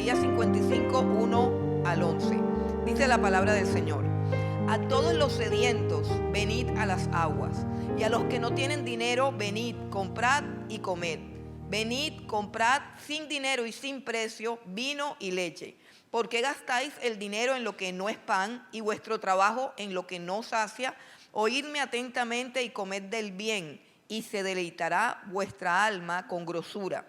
Isaías 55, 1 al 11. Dice la palabra del Señor: a todos los sedientos, venid a las aguas, y a los que no tienen dinero, venid, comprad y comed. Venid, comprad sin dinero y sin precio vino y leche. ¿Por qué gastáis el dinero en lo que no es pan y vuestro trabajo en lo que no sacia? Oídme atentamente y comed del bien, y se deleitará vuestra alma con grosura.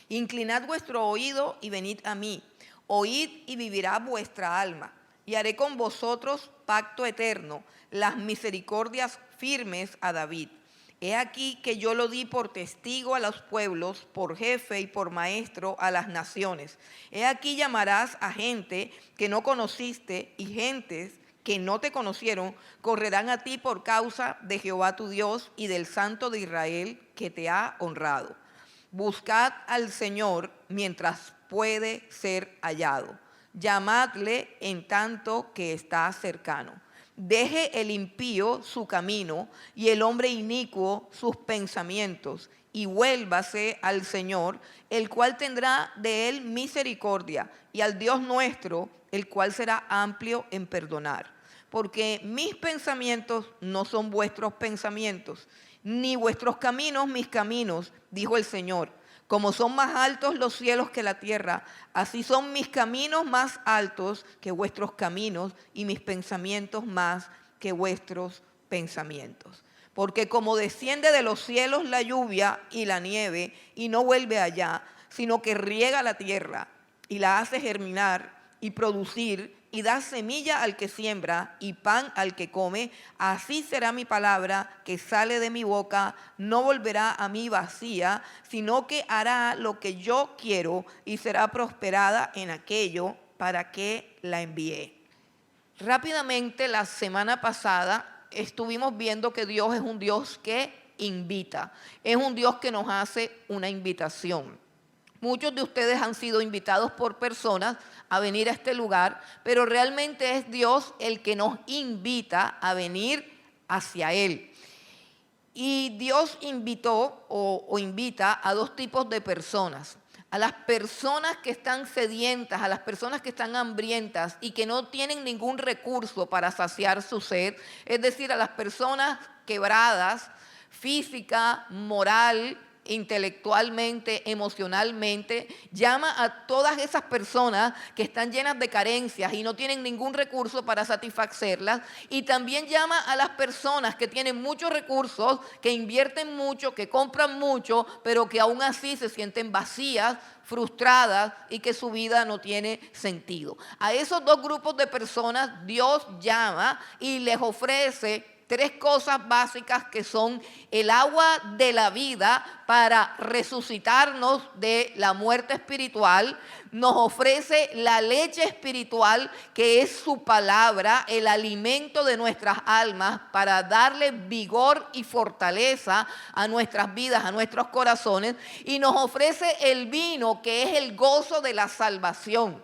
Inclinad vuestro oído y venid a mí. Oíd y vivirá vuestra alma. Y haré con vosotros pacto eterno, las misericordias firmes a David. He aquí que yo lo di por testigo a los pueblos, por jefe y por maestro a las naciones. He aquí llamarás a gente que no conociste, y gentes que no te conocieron correrán a ti por causa de Jehová tu Dios y del Santo de Israel que te ha honrado. Buscad al Señor mientras puede ser hallado. Llamadle en tanto que está cercano. Deje el impío su camino y el hombre inicuo sus pensamientos, y vuélvase al Señor, el cual tendrá de él misericordia, y al Dios nuestro, el cual será amplio en perdonar. Porque mis pensamientos no son vuestros pensamientos, ni vuestros caminos mis caminos, dijo el Señor. Como son más altos los cielos que la tierra, así son mis caminos más altos que vuestros caminos, y mis pensamientos más que vuestros pensamientos. Porque como desciende de los cielos la lluvia y la nieve, y no vuelve allá, sino que riega la tierra y la hace germinar y producir, y da semilla al que siembra y pan al que come, así será mi palabra que sale de mi boca. No volverá a mí vacía, sino que hará lo que yo quiero y será prosperada en aquello para que la envié. Rápidamente, la semana pasada estuvimos viendo que Dios es un Dios que invita, es un Dios que nos hace una invitación. Muchos de ustedes han sido invitados por personas a venir a este lugar, pero realmente es Dios el que nos invita a venir hacia Él. Y Dios invitó o invita a dos tipos de personas: a las personas que están sedientas, a las personas que están hambrientas y que no tienen ningún recurso para saciar su sed, es decir, a las personas quebradas, física, moral, intelectualmente, emocionalmente. Llama a todas esas personas que están llenas de carencias y no tienen ningún recurso para satisfacerlas, y también llama a las personas que tienen muchos recursos, que invierten mucho, que compran mucho, pero que aún así se sienten vacías, frustradas, y que su vida no tiene sentido. A esos dos grupos de personas Dios llama y les ofrece tres cosas básicas, que son el agua de la vida para resucitarnos de la muerte espiritual. Nos ofrece la leche espiritual, que es su palabra, el alimento de nuestras almas, para darle vigor y fortaleza a nuestras vidas, a nuestros corazones. Y nos ofrece el vino, que es el gozo de la salvación,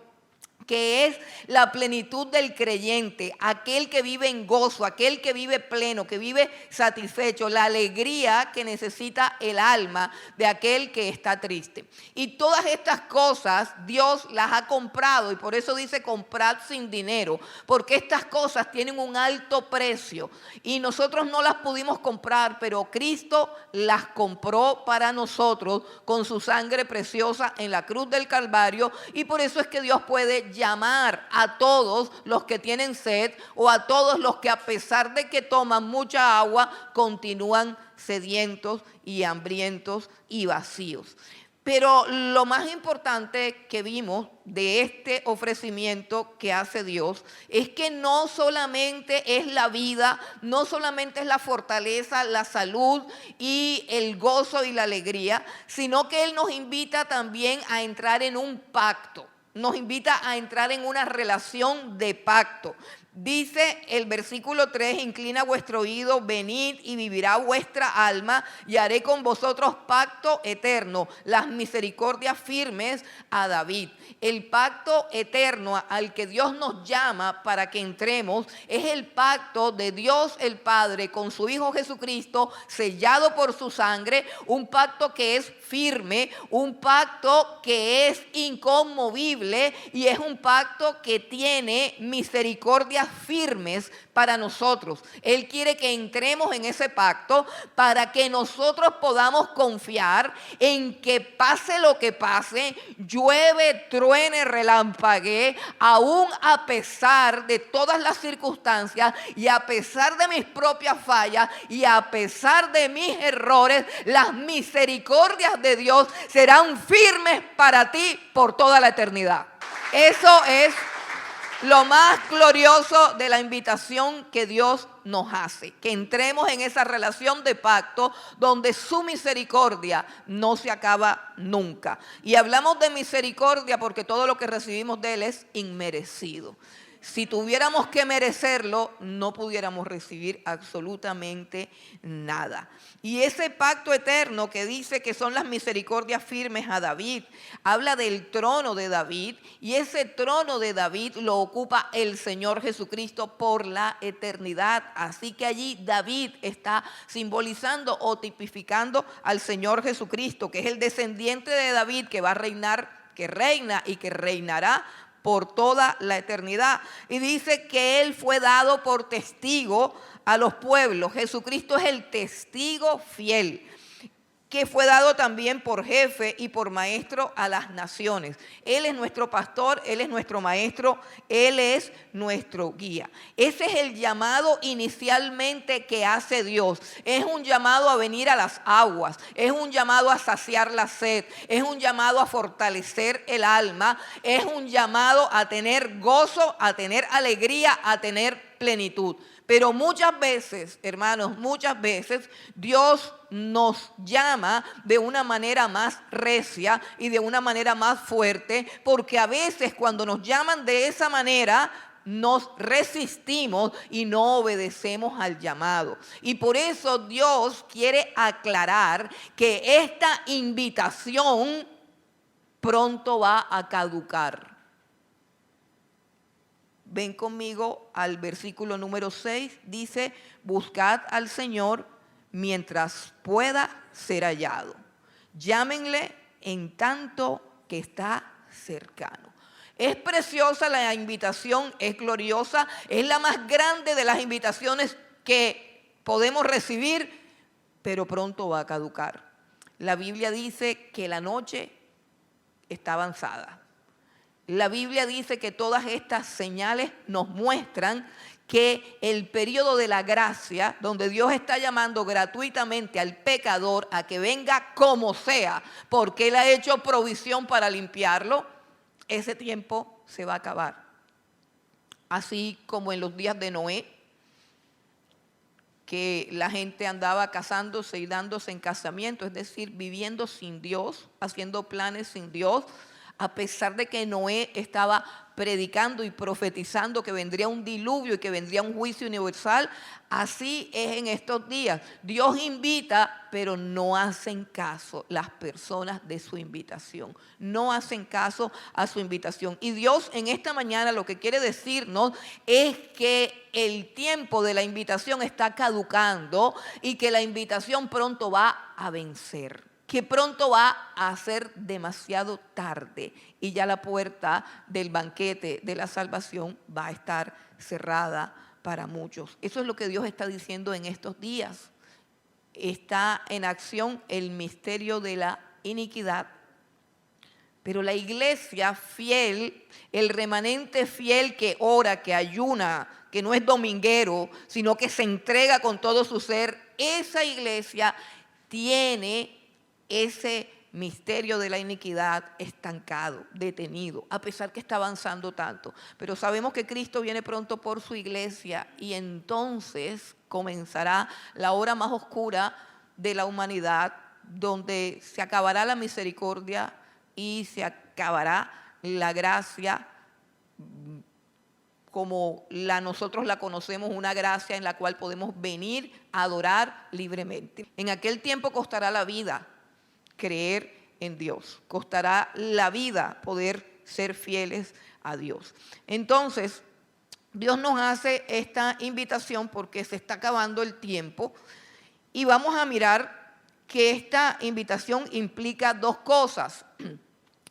que es la plenitud del creyente, aquel que vive en gozo, aquel que vive pleno, que vive satisfecho, la alegría que necesita el alma de aquel que está triste. Y todas estas cosas Dios las ha comprado, y por eso dice comprad sin dinero, porque estas cosas tienen un alto precio y nosotros no las pudimos comprar, pero Cristo las compró para nosotros con su sangre preciosa en la cruz del Calvario. Y por eso es que Dios puede llamar a todos los que tienen sed, o a todos los que, a pesar de que toman mucha agua, continúan sedientos y hambrientos y vacíos. Pero lo más importante que vimos de este ofrecimiento que hace Dios es que no solamente es la vida, no solamente es la fortaleza, la salud y el gozo y la alegría, sino que Él nos invita también a entrar en un pacto. Nos invita a entrar en una relación de pacto. Dice el versículo 3, inclina vuestro oído, venid y vivirá vuestra alma y haré con vosotros pacto eterno, las misericordias firmes a David. El pacto eterno al que Dios nos llama para que entremos es el pacto de Dios el Padre con su Hijo Jesucristo, sellado por su sangre, un pacto que es firme, un pacto que es inconmovible y es un pacto que tiene misericordia firmes para nosotros. Él quiere que entremos en ese pacto para que nosotros podamos confiar en que pase lo que pase, llueve, truene, relampaguee, aún a pesar de todas las circunstancias y a pesar de mis propias fallas y a pesar de mis errores, las misericordias de Dios serán firmes para ti por toda la eternidad. Eso es lo más glorioso de la invitación que Dios nos hace, que entremos en esa relación de pacto donde su misericordia no se acaba nunca. Y hablamos de misericordia porque todo lo que recibimos de Él es inmerecido. Si tuviéramos que merecerlo, no pudiéramos recibir absolutamente nada. Y ese pacto eterno que dice que son las misericordias firmes a David, habla del trono de David, y ese trono de David lo ocupa el Señor Jesucristo por la eternidad. Así que allí David está simbolizando o tipificando al Señor Jesucristo, que es el descendiente de David que va a reinar, que reina y que reinará por toda la eternidad. Y dice que Él fue dado por testigo a los pueblos. Jesucristo es el testigo fiel, que fue dado también por jefe y por maestro a las naciones. Él es nuestro pastor, Él es nuestro maestro, Él es nuestro guía. Ese es el llamado inicialmente que hace Dios. Es un llamado a venir a las aguas, es un llamado a saciar la sed, es un llamado a fortalecer el alma, es un llamado a tener gozo, a tener alegría, a tener plenitud. Pero muchas veces, hermanos, muchas veces Dios nos llama de una manera más recia y de una manera más fuerte, porque a veces cuando nos llaman de esa manera, nos resistimos y no obedecemos al llamado. Y por eso Dios quiere aclarar que esta invitación pronto va a caducar. Ven conmigo al versículo número 6, dice, buscad al Señor mientras pueda ser hallado. Llámenle en tanto que está cercano. Es preciosa la invitación, es gloriosa, es la más grande de las invitaciones que podemos recibir, pero pronto va a caducar. La Biblia dice que la noche está avanzada. La Biblia dice que todas estas señales nos muestran que el periodo de la gracia, donde Dios está llamando gratuitamente al pecador a que venga como sea, porque Él ha hecho provisión para limpiarlo, ese tiempo se va a acabar. Así como en los días de Noé, que la gente andaba casándose y dándose en casamiento, es decir, viviendo sin Dios, haciendo planes sin Dios, a pesar de que Noé estaba predicando y profetizando que vendría un diluvio y que vendría un juicio universal, así es en estos días. Dios invita, pero no hacen caso las personas de su invitación. No hacen caso a su invitación. Y Dios en esta mañana lo que quiere decirnos es que el tiempo de la invitación está caducando y que la invitación pronto va a vencer, que pronto va a ser demasiado tarde y ya la puerta del banquete de la salvación va a estar cerrada para muchos. Eso es lo que Dios está diciendo en estos días. Está en acción el misterio de la iniquidad. Pero la iglesia fiel, el remanente fiel que ora, que ayuna, que no es dominguero, sino que se entrega con todo su ser, esa iglesia tiene ese misterio de la iniquidad estancado, detenido, a pesar que está avanzando tanto. Pero sabemos que Cristo viene pronto por su iglesia y entonces comenzará la hora más oscura de la humanidad, donde se acabará la misericordia y se acabará la gracia como nosotros la conocemos, una gracia en la cual podemos venir a adorar libremente. En aquel tiempo costará la vida creer en Dios, costará la vida poder ser fieles a Dios. Entonces, Dios nos hace esta invitación porque se está acabando el tiempo y vamos a mirar que esta invitación implica dos cosas.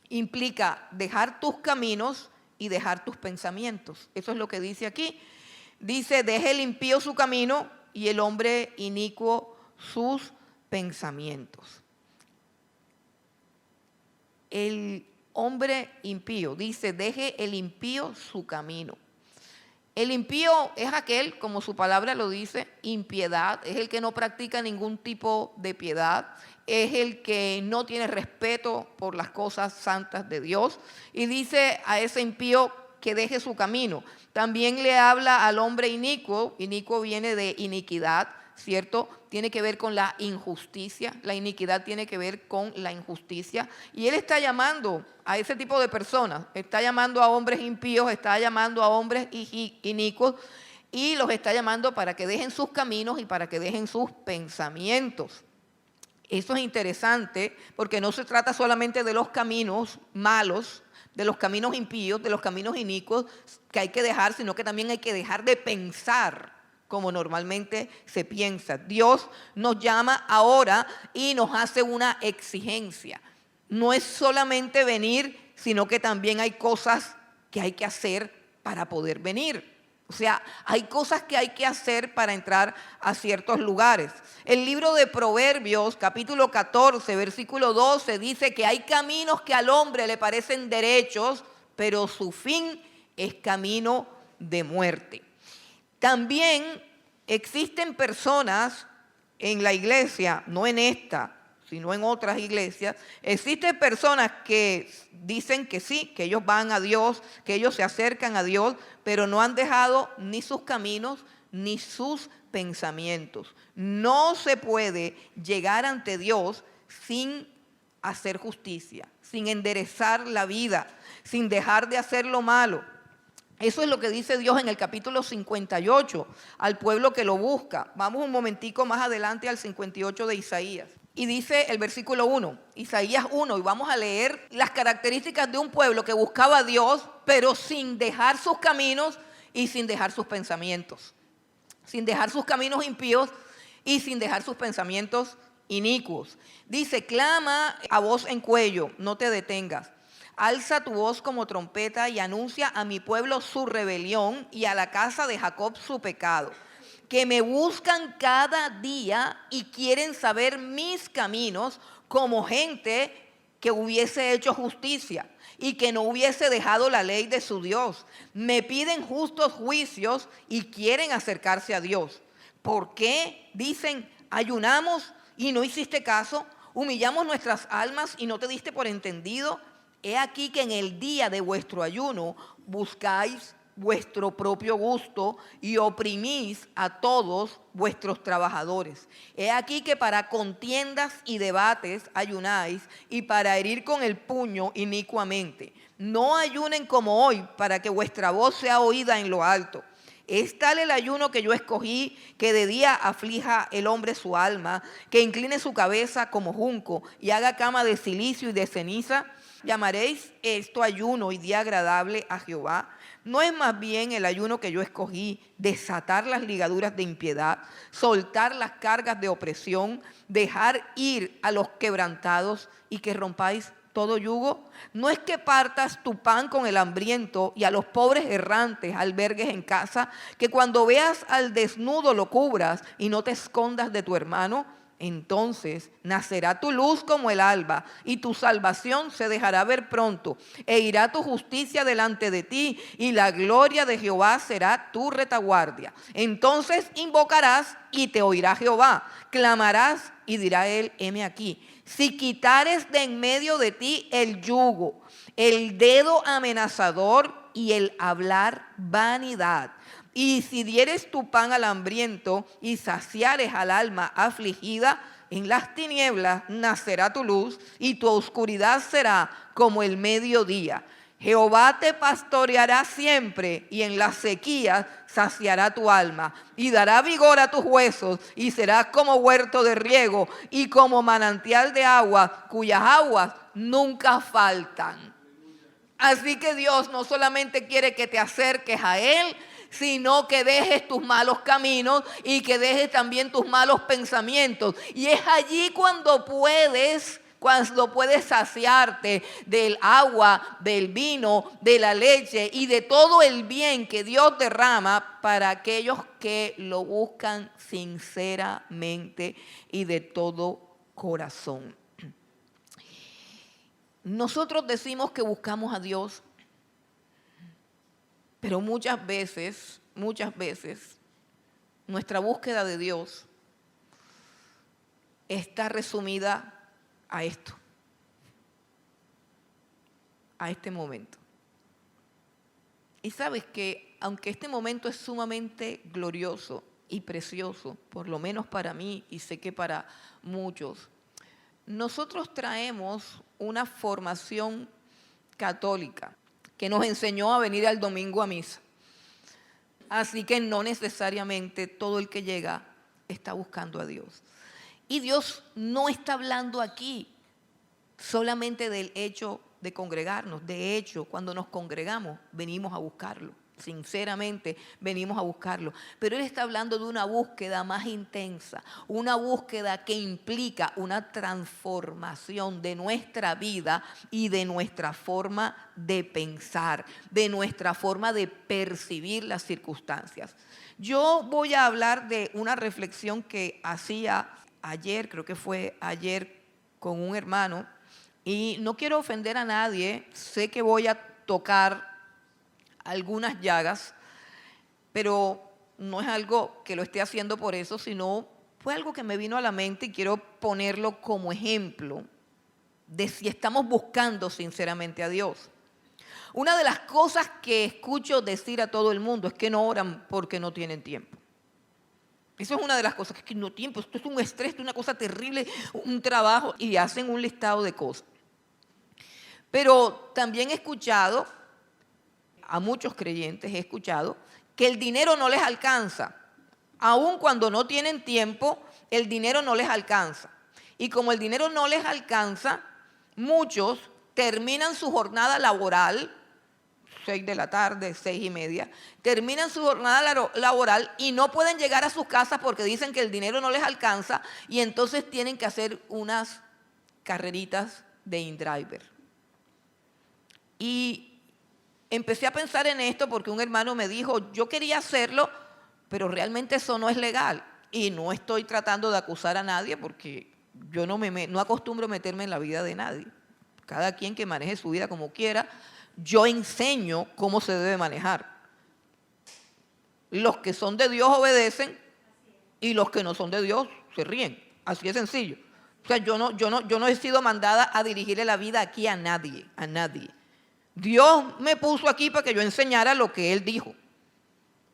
Implica dejar tus caminos y dejar tus pensamientos. Eso es lo que dice aquí. Dice, deje el impío su camino y el hombre inicuo sus pensamientos. El hombre impío, dice, deje el impío su camino. El impío es aquel, como su palabra lo dice, impiedad, es el que no practica ningún tipo de piedad, es el que no tiene respeto por las cosas santas de Dios. Y dice a ese impío que deje su camino. También le habla al hombre inicuo, inicuo viene de iniquidad, ¿cierto? Tiene que ver con la injusticia, la iniquidad tiene que ver con la injusticia. Y él está llamando a ese tipo de personas, está llamando a hombres impíos, está llamando a hombres inicuos y los está llamando para que dejen sus caminos y para que dejen sus pensamientos. Eso es interesante porque no se trata solamente de los caminos malos, de los caminos impíos, de los caminos inicuos que hay que dejar, sino que también hay que dejar de pensar como normalmente se piensa. Dios nos llama ahora y nos hace una exigencia. No es solamente venir, sino que también hay cosas que hay que hacer para poder venir. O sea, hay cosas que hay que hacer para entrar a ciertos lugares. El libro de Proverbios, capítulo 14, versículo 12, dice que hay caminos que al hombre le parecen derechos, pero su fin es camino de muerte. También existen personas en la iglesia, no en esta, sino en otras iglesias, existen personas que dicen que sí, que ellos van a Dios, que ellos se acercan a Dios, pero no han dejado ni sus caminos ni sus pensamientos. No se puede llegar ante Dios sin hacer justicia, sin enderezar la vida, sin dejar de hacer lo malo. Eso es lo que dice Dios en el capítulo 58 al pueblo que lo busca. Vamos un momentico más adelante al 58 de Isaías. Y dice el versículo 1, Isaías 1, y vamos a leer las características de un pueblo que buscaba a Dios, pero sin dejar sus caminos y sin dejar sus pensamientos. Sin dejar sus caminos impíos y sin dejar sus pensamientos inicuos. Dice, clama a voz en cuello, no te detengas. Alza tu voz como trompeta y anuncia a mi pueblo su rebelión y a la casa de Jacob su pecado. Que me buscan cada día y quieren saber mis caminos como gente que hubiese hecho justicia y que no hubiese dejado la ley de su Dios. Me piden justos juicios y quieren acercarse a Dios. ¿Por qué? Dicen, ayunamos y no hiciste caso, humillamos nuestras almas y no te diste por entendido. He aquí que en el día de vuestro ayuno buscáis vuestro propio gusto y oprimís a todos vuestros trabajadores. He aquí que para contiendas y debates ayunáis y para herir con el puño inicuamente. No ayunen como hoy para que vuestra voz sea oída en lo alto. Es tal el ayuno que yo escogí, que de día aflija el hombre su alma, que incline su cabeza como junco y haga cama de silicio y de ceniza. ¿Llamaréis esto ayuno y día agradable a Jehová? ¿No es más bien el ayuno que yo escogí desatar las ligaduras de impiedad, soltar las cargas de opresión, dejar ir a los quebrantados y que rompáis todo yugo? ¿No es que partas tu pan con el hambriento y a los pobres errantes albergues en casa, que cuando veas al desnudo lo cubras y no te escondas de tu hermano? Entonces nacerá tu luz como el alba y tu salvación se dejará ver pronto e irá tu justicia delante de ti y la gloria de Jehová será tu retaguardia. Entonces invocarás y te oirá Jehová, clamarás y dirá él, heme aquí. Si quitares de en medio de ti el yugo, el dedo amenazador y el hablar vanidad, y si dieres tu pan al hambriento y saciares al alma afligida, en las tinieblas nacerá tu luz y tu oscuridad será como el mediodía. Jehová te pastoreará siempre y en las sequías saciará tu alma y dará vigor a tus huesos y serás como huerto de riego y como manantial de agua cuyas aguas nunca faltan. Así que Dios no solamente quiere que te acerques a Él, sino que dejes tus malos caminos y que dejes también tus malos pensamientos. Y es allí cuando puedes saciarte del agua, del vino, de la leche y de todo el bien que Dios derrama para aquellos que lo buscan sinceramente y de todo corazón. Nosotros decimos que buscamos a Dios, pero muchas veces, nuestra búsqueda de Dios está resumida a esto, a este momento. Y sabes que aunque este momento es sumamente glorioso y precioso, por lo menos para mí y sé que para muchos, nosotros traemos una formación católica que nos enseñó a venir al domingo a misa. Así que no necesariamente todo el que llega está buscando a Dios. Y Dios no está hablando aquí solamente del hecho de congregarnos. De hecho, cuando nos congregamos, venimos a buscarlo. Sinceramente, venimos a buscarlo. Pero Él está hablando de una búsqueda más intensa, una búsqueda que implica una transformación de nuestra vida y de nuestra forma de pensar, de nuestra forma de percibir las circunstancias. Yo voy a hablar de una reflexión que hacía ayer, creo que fue ayer, con un hermano, y no quiero ofender a nadie, sé que voy a tocar algunas llagas, pero no es algo que lo esté haciendo por eso, sino fue algo que me vino a la mente y quiero ponerlo como ejemplo de si estamos buscando sinceramente a Dios. Una de las cosas que escucho decir a todo el mundo es que no oran porque no tienen tiempo. Eso es una de las cosas, que no tiempo, esto es un estrés, esto es una cosa terrible, un trabajo, y hacen un listado de cosas. Pero también he escuchado, a muchos creyentes he escuchado, que el dinero no les alcanza. Aun cuando no tienen tiempo, el dinero no les alcanza. Y como el dinero no les alcanza, muchos terminan su jornada laboral, 6 de la tarde, 6:30, terminan su jornada laboral y no pueden llegar a sus casas porque dicen que el dinero no les alcanza y entonces tienen que hacer unas carreritas de InDriver. Y empecé a pensar en esto porque un hermano me dijo, yo quería hacerlo, pero realmente eso no es legal. Y no estoy tratando de acusar a nadie porque yo no acostumbro meterme en la vida de nadie. Cada quien que maneje su vida como quiera. Yo enseño cómo se debe manejar. Los que son de Dios obedecen y los que no son de Dios se ríen. Así de sencillo. O sea, yo no he sido mandada a dirigirle la vida aquí a nadie. Dios me puso aquí para que yo enseñara lo que Él dijo.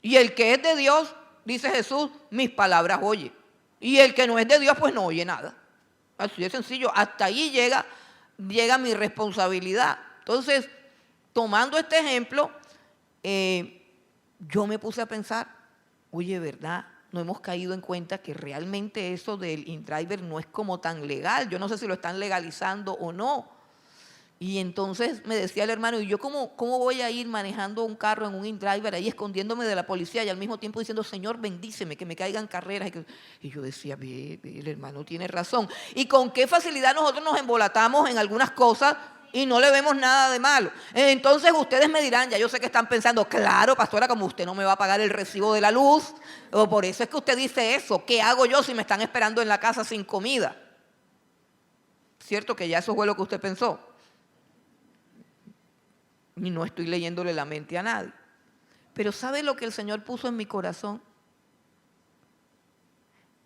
Y el que es de Dios, dice Jesús, mis palabras oye. Y el que no es de Dios, pues no oye nada. Así de sencillo. Hasta ahí llega mi responsabilidad. Entonces, tomando este ejemplo, yo me puse a pensar, oye, ¿verdad? No hemos caído en cuenta que realmente eso del InDriver no es como tan legal. Yo no sé si lo están legalizando o no. Y entonces me decía el hermano, ¿y yo cómo voy a ir manejando un carro en un InDriver ahí escondiéndome de la policía y al mismo tiempo diciendo, Señor, bendíceme, que me caigan carreras? Y yo decía, ve, el hermano tiene razón. Y con qué facilidad nosotros nos embolatamos en algunas cosas y no le vemos nada de malo. Entonces ustedes me dirán, ya yo sé que están pensando, claro, pastora, como usted no me va a pagar el recibo de la luz, o por eso es que usted dice eso, ¿qué hago yo si me están esperando en la casa sin comida? ¿Cierto que ya eso fue lo que usted pensó? Y no estoy leyéndole la mente a nadie. Pero ¿sabe lo que el Señor puso en mi corazón?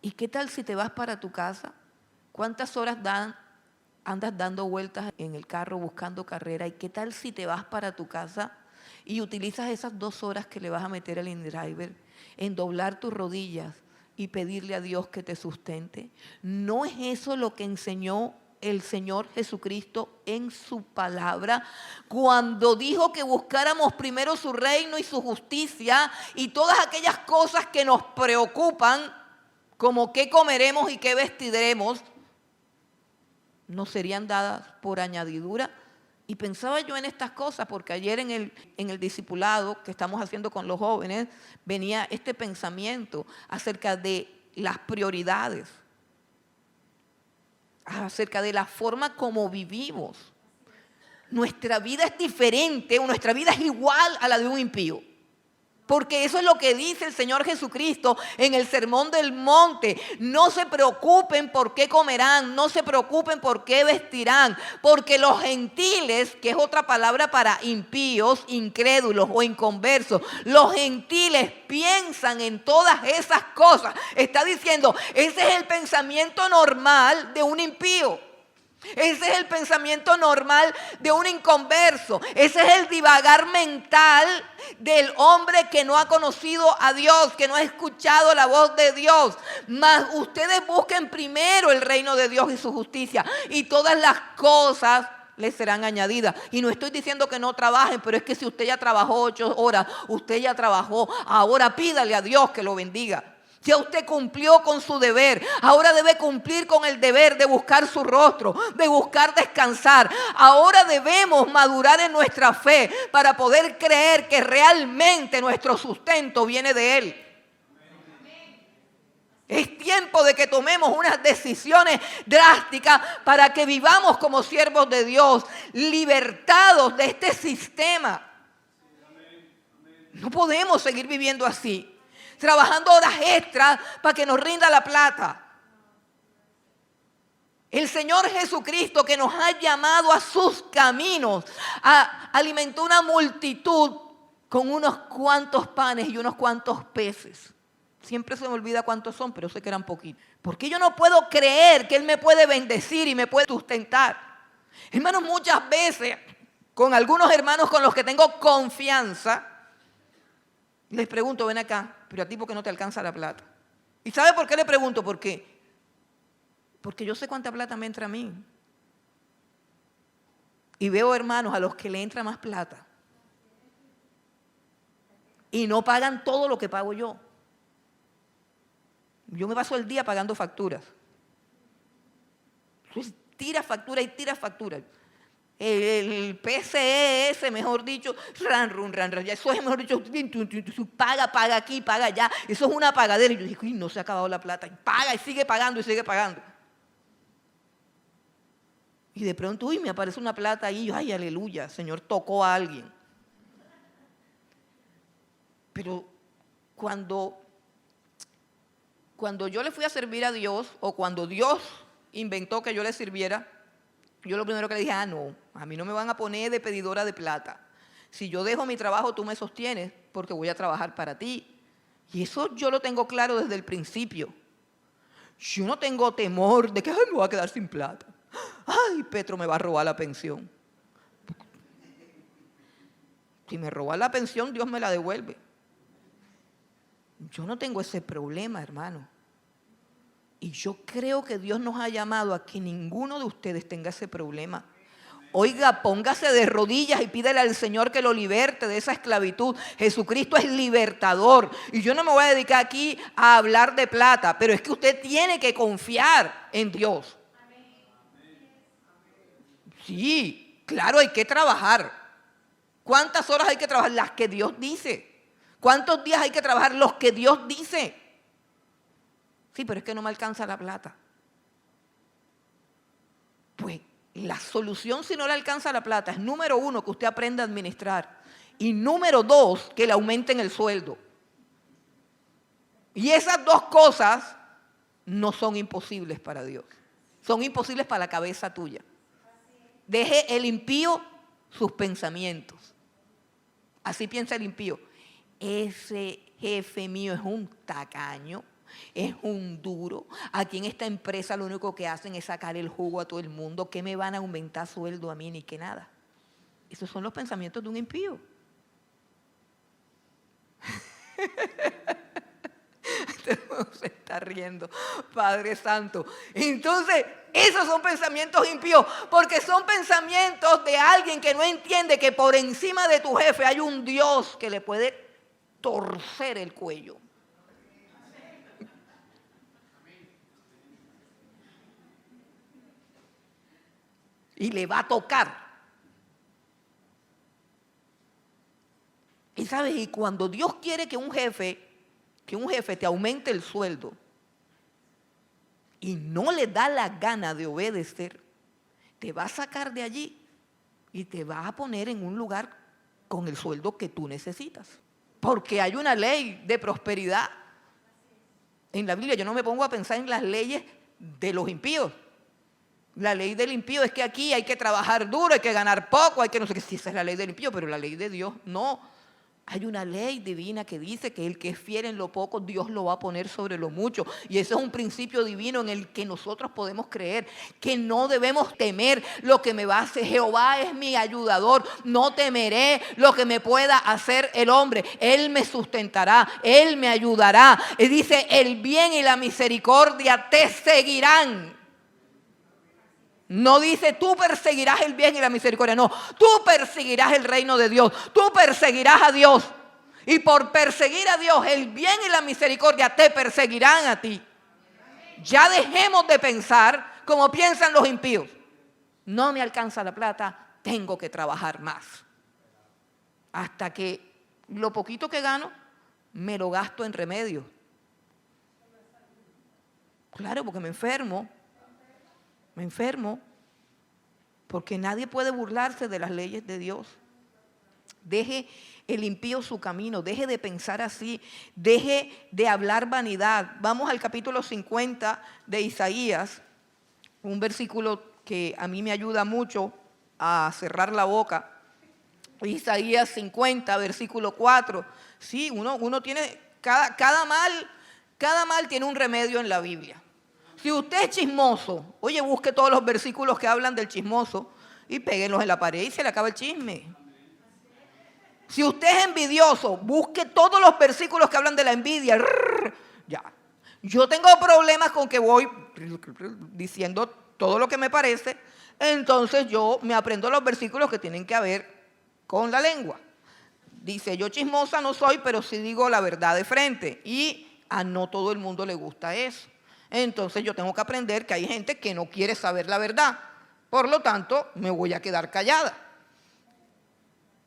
¿Y qué tal si te vas para tu casa? ¿Cuántas horas andas dando vueltas en el carro buscando carrera? ¿Y qué tal si te vas para tu casa y utilizas esas 2 horas que le vas a meter al InDriver en doblar tus rodillas y pedirle a Dios que te sustente? ¿No es eso lo que enseñó el Señor Jesucristo en su palabra cuando dijo que buscáramos primero su reino y su justicia y todas aquellas cosas que nos preocupan, como qué comeremos y qué vestiremos, nos serían dadas por añadidura? Y pensaba yo en estas cosas porque ayer en el discipulado que estamos haciendo con los jóvenes venía este pensamiento acerca de las prioridades, acerca de la forma como vivimos. Nuestra vida es diferente o nuestra vida es igual a la de un impío. Porque eso es lo que dice el Señor Jesucristo en el Sermón del Monte. No se preocupen por qué comerán, no se preocupen por qué vestirán. Porque los gentiles, que es otra palabra para impíos, incrédulos o inconversos, los gentiles piensan en todas esas cosas. Está diciendo, ese es el pensamiento normal de un impío. Ese es el pensamiento normal de un inconverso. Ese es el divagar mental del hombre que no ha conocido a Dios, que no ha escuchado la voz de Dios. Mas ustedes busquen primero el reino de Dios y su justicia, y todas las cosas les serán añadidas. Y no estoy diciendo que no trabajen, pero es que si usted ya trabajó 8 horas, usted ya trabajó, ahora pídale a Dios que lo bendiga. Ya usted cumplió con su deber, ahora debe cumplir con el deber de buscar su rostro, de buscar descansar. Ahora debemos madurar en nuestra fe para poder creer que realmente nuestro sustento viene de Él. Es tiempo de que tomemos unas decisiones drásticas para que vivamos como siervos de Dios, libertados de este sistema. No podemos seguir viviendo así, trabajando horas extras para que nos rinda la plata. El Señor Jesucristo, que nos ha llamado a sus caminos, alimentó una multitud con unos cuantos panes y unos cuantos peces. Siempre se me olvida cuántos son, pero sé que eran poquitos. Porque yo no puedo creer que Él me puede bendecir y me puede sustentar. Hermanos, muchas veces con algunos hermanos con los que tengo confianza, les pregunto, ven acá, pero a ti ¿por qué no te alcanza la plata? ¿Y sabe por qué le pregunto? Porque yo sé cuánta plata me entra a mí. Y veo hermanos a los que le entra más plata y no pagan todo lo que pago yo. Yo me paso el día pagando facturas. Tira factura y tira factura. El PCS, mejor dicho, eso es, mejor dicho, paga aquí, paga allá. Eso es una pagadera. Y yo digo, no se ha acabado la plata. Y paga y sigue pagando y sigue pagando. Y de pronto, me aparece una plata ahí. Y yo, ay, aleluya, Señor tocó a alguien. Pero cuando yo le fui a servir a Dios, o cuando Dios inventó que yo le sirviera, yo lo primero que le dije, no, a mí no me van a poner de pedidora de plata. Si yo dejo mi trabajo, tú me sostienes porque voy a trabajar para ti. Y eso yo lo tengo claro desde el principio. Yo no tengo temor de que me voy a quedar sin plata. Ay, Petro me va a robar la pensión. Si me roba la pensión, Dios me la devuelve. Yo no tengo ese problema, hermano. Y yo creo que Dios nos ha llamado a que ninguno de ustedes tenga ese problema. Oiga, póngase de rodillas y pídele al Señor que lo liberte de esa esclavitud. Jesucristo es libertador. Y yo no me voy a dedicar aquí a hablar de plata, pero es que usted tiene que confiar en Dios. Sí, claro, hay que trabajar. ¿Cuántas horas hay que trabajar? Las que Dios dice. ¿Cuántos días hay que trabajar? Los que Dios dice. Sí, pero es que no me alcanza la plata. Pues la solución, si no le alcanza la plata, es número 1, que usted aprenda a administrar. Y número 2, que le aumenten el sueldo. Y esas dos cosas no son imposibles para Dios. Son imposibles para la cabeza tuya. Deje el impío sus pensamientos. Así piensa el impío. Ese jefe mío es un tacaño. Es un duro. Aquí en esta empresa lo único que hacen es sacar el jugo a todo el mundo. ¿Qué me van a aumentar sueldo a mí? Ni que nada. Esos son los pensamientos de un impío. Se está riendo, Padre Santo. Entonces, Esos son pensamientos impíos, porque son pensamientos de alguien que no entiende que por encima de tu jefe hay un Dios que le puede torcer el cuello. Y le va a tocar. Y sabes, y cuando Dios quiere que un jefe te aumente el sueldo y no le da la gana de obedecer, te va a sacar de allí y te va a poner en un lugar con el sueldo que tú necesitas. Porque hay una ley de prosperidad en la Biblia. Yo no me pongo a pensar en las leyes de los impíos. La ley del impío es que aquí hay que trabajar duro, hay que ganar poco, hay que no sé qué. Sí, esa es la ley del impío, pero la ley de Dios no. Hay una ley divina que dice que el que es fiel en lo poco, Dios lo va a poner sobre lo mucho. Y ese es un principio divino en el que nosotros podemos creer, que no debemos temer lo que me va a hacer. Jehová es mi ayudador, no temeré lo que me pueda hacer el hombre. Él me sustentará, Él me ayudará. Y dice, el bien y la misericordia te seguirán. No dice tú perseguirás el bien y la misericordia, no, tú perseguirás el reino de Dios, tú perseguirás a Dios. Y por perseguir a Dios, el bien y la misericordia te perseguirán a ti. Ya dejemos de pensar como piensan los impíos. No me alcanza la plata, tengo que trabajar más. Hasta que lo poquito que gano, me lo gasto en remedios. Claro, porque me enfermo, porque nadie puede burlarse de las leyes de Dios. Deje el impío su camino, deje de pensar así, deje de hablar vanidad. Vamos al capítulo 50 de Isaías, un versículo que a mí me ayuda mucho a cerrar la boca. Isaías 50, versículo 4. Sí, uno tiene, cada mal tiene un remedio en la Biblia. Si usted es chismoso, oye, busque todos los versículos que hablan del chismoso y péguenlos en la pared y se le acaba el chisme. Si usted es envidioso, busque todos los versículos que hablan de la envidia. Ya. Yo tengo problemas con que voy diciendo todo lo que me parece, entonces yo me aprendo los versículos que tienen que ver con la lengua. Dice, yo chismosa no soy, pero sí digo la verdad de frente. Y a no todo el mundo le gusta eso. Entonces yo tengo que aprender que hay gente que no quiere saber la verdad. Por lo tanto, me voy a quedar callada.